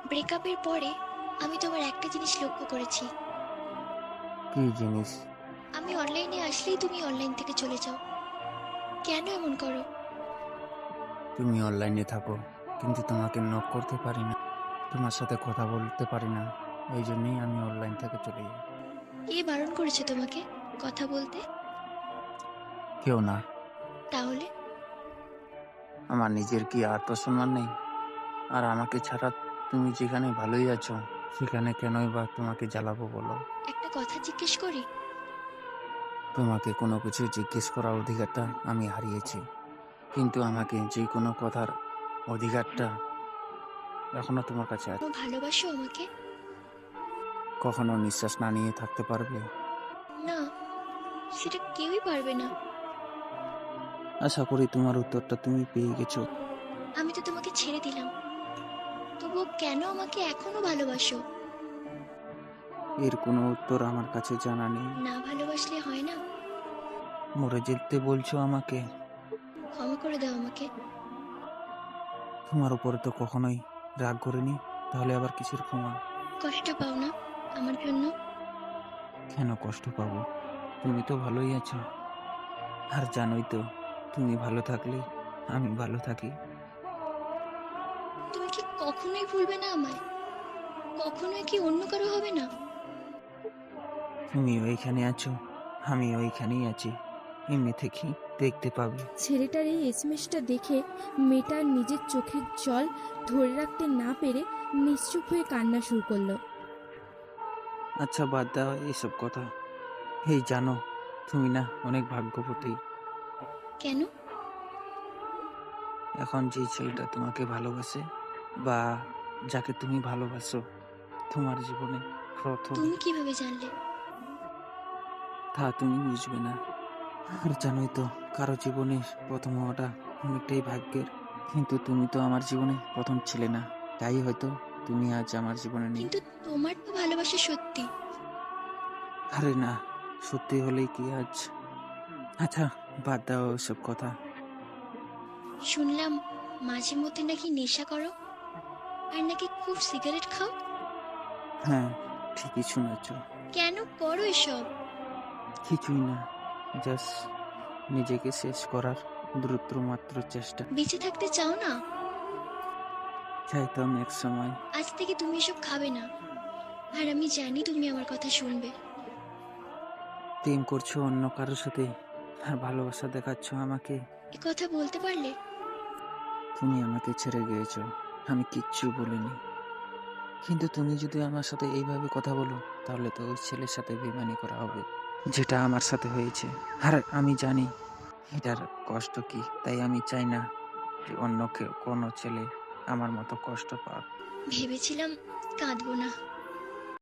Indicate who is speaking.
Speaker 1: ব্রেকআপের পরে আমি তোমার একটা জিনিস লক্ষ্য করেছি।
Speaker 2: কি জিনিস?
Speaker 1: আমি অনলাইনে আসলেই তুমি অনলাইন থেকে চলে যাও। কেন এমন করো?
Speaker 2: তুমি অনলাইনে থাকো, কিন্তু তোমাকে নক করতে পারি না, তোমার সাথে কথা বলতে পারি না। এই জন্যই আমি অনলাইন থেকে চলে যাই।
Speaker 1: কে বারণ করেছে তোমাকে কথা বলতে?
Speaker 2: কেউ না।
Speaker 1: তাহলে?
Speaker 2: আমার নিজের কি আত্মসম্মান নেই? আর আমাকে ছাড়া তুমি যেখানে ভালোই আছো, সেখানে কেনই বা তোমাকে জ্বালাবো বলো?
Speaker 1: একটা কথা জিজ্ঞেস করি?
Speaker 2: তোমাকে কোনো কিছু জিজ্ঞেস করার অধিকারটা আমি হারিয়েছি, কিন্তু আমাকে যে কোনো কথার অধিকারটা এখনো তোমার কাছে আছে।
Speaker 1: তুমি ভালোবাসো আমাকে?
Speaker 2: কখনো নিঃশ্বাস না নিয়ে থাকতে পারবে?
Speaker 1: না, সেটা কেউই পারবে না।
Speaker 2: আশা করি তোমার উত্তরটা তুমি পেয়ে গেছো।
Speaker 1: আমি তো তোমাকে ছেড়ে দিলাম, তবুও কেন আমাকে এখনো ভালোবাসো?
Speaker 2: এর কোনো উত্তর আমার কাছে জানা নেই।
Speaker 1: না ভালোবাসলে হয় না?
Speaker 2: মরে যেতে বলছো আমাকে?
Speaker 1: ক্ষমা করে দাও আমাকে।
Speaker 2: তোমার উপরে তো কখনোই রাগ করিনি, তাহলে আবার কিসের ক্ষমা?
Speaker 1: কষ্ট পাও না আমার জন্য?
Speaker 2: কেন কষ্ট পাবো? তুমি তো ভালোই আছো। আর জানোই তো, তুমি ভালো থাকলেই আমি ভালো থাকি।
Speaker 1: তুমি কি কখনোই ভুলবে না আমায়? কখনোই কি অন্য কারো হবে না?
Speaker 2: তুমি ওইখানে আছো, আমি ওইখানেই আছি, এমনি থেকেই দেখতে পাবে।
Speaker 3: ছেলেটার এই এসএমএসটা দেখে মেয়েটার নিজের চোখের জল ধরে রাখতে না পেরে নিশ্চুপ হয়ে কান্না শুরু করলো।
Speaker 2: আচ্ছা, বাদ দাও এইসব কথা। এই জানো, তুমি না অনেক ভাগ্যবতী।
Speaker 1: কেন?
Speaker 2: এখন যে ছেলেটা তোমাকে ভালোবাসে, বা যাকে তুমি ভালোবাসো, তোমার জীবনে প্রথম,
Speaker 1: তুমি কিভাবে জানলে?
Speaker 2: তা তুমি বুঝবে না। আর জানোই তো, কারো জীবনে প্রথম হওয়াটা অনেকটাই ভাগ্যের। কিন্তু তুমি তো আমার জীবনে প্রথম ছিলে না, তাই হয়তো তুমি আজ আমার জীবনে নেই।
Speaker 1: কিন্তু তোমার তো ভালোবাসা সত্যি।
Speaker 2: আরে না, সত্যি হলেই কি আজ? আচ্ছা, বাদ দাও ওসব কথা।
Speaker 1: শুনলাম মাঝে মধ্যে নাকি নেশা করো, আর নাকি খুব সিগারেট খাও।
Speaker 2: হ্যাঁ, ঠিকই শুনেছ।
Speaker 1: কেন করো এসব?
Speaker 2: কিছুই না, জাস্ট নিজেকে শেষ করার দ্রুত মাত্র চেষ্টা।
Speaker 1: বেঁচে থাকতে চাও না?
Speaker 2: চাইতাম এক সময়।
Speaker 1: আজ থেকে তুমি এসব খাবে না, আর আমি জানি তুমি আমার কথা শুনবে।
Speaker 2: প্রেম করছো অন্য কারোর সাথে, আর ভালোবাসা দেখাচ্ছ আমাকে।
Speaker 1: এ কথা বলতে পারলে?
Speaker 2: তুমি আমাকে ছেড়ে গিয়েছো, আমি কিচ্ছু বলিনি। কিন্তু তুমি যদি আমার সাথে এইভাবে কথা বলো, তাহলে তো ওই ছেলের সাথে বেইমানি করা হবে, যেটা আমার সাথে হয়েছে। আর আমি জানি এটার কষ্ট কি, তাই আমি চাই না যে অন্য কেউ, কোনো ছেলে আমার মতো কষ্ট পাক।
Speaker 1: ভেবেছিলাম কাঁদবো না,